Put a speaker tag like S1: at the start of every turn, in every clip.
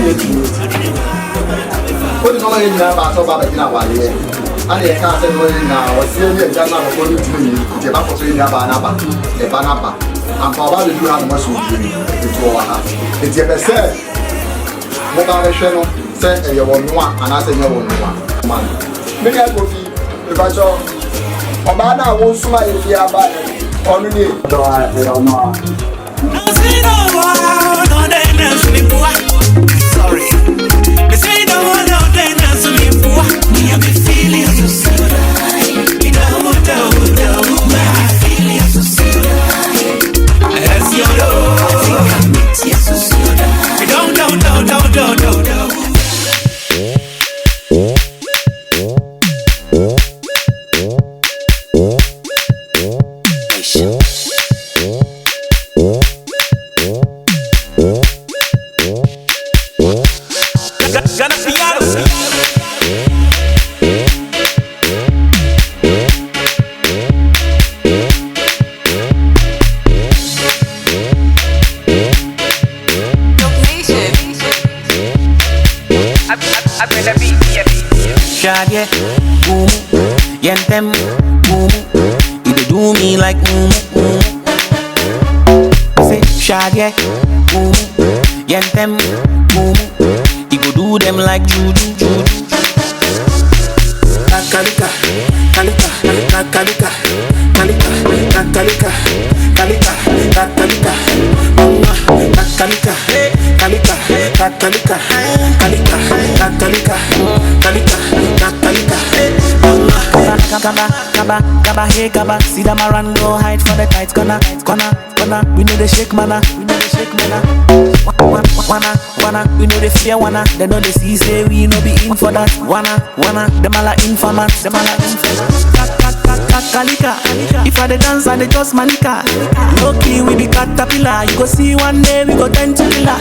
S1: What is only in the battle about the Nawali? And the castle now was still in Ghana according to me, the back of the Banaba, the Banaba, and probably you have much into our house. It's a best. Motivation say you want one and I say you want one. Man, maybe I go to the battle. Obana won't smile if you are bad. Only I don't know. Sorry.
S2: Yentem, you do me like say shaggy, yentem, you go do them like juju. Kalika, kalika, kalika, kalika, kalika, kalika, kalika, mama, kalika, kalika, kalika, kalika, kalika, kalika, kalika, mama. Kaba, hey kaba, see them around, go hide for the tight corner. We know the shake mana, Wanna, we know the fear wanna, they know the see say we no be in for that. Wanna, them all are informants, Kalika, if I the dance I the just manica. Low-key we be caterpillar, you go see one day we go 10 to killer.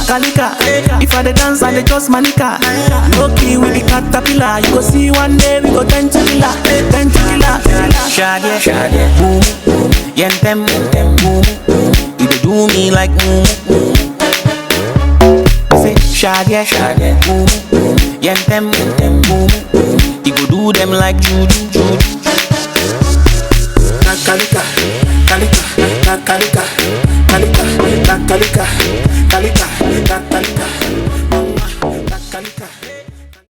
S2: Kalika, if I the dance I the just manica. Low-key we be caterpillar, you go see one day we go 10 to killer. Shaggy, boom, yentem, boom, you dey do me like say shaggy, boom, yentem, boom, you go do them like juju. Kalika, kalika, kalika, kalika, kalika, kalika, kalika.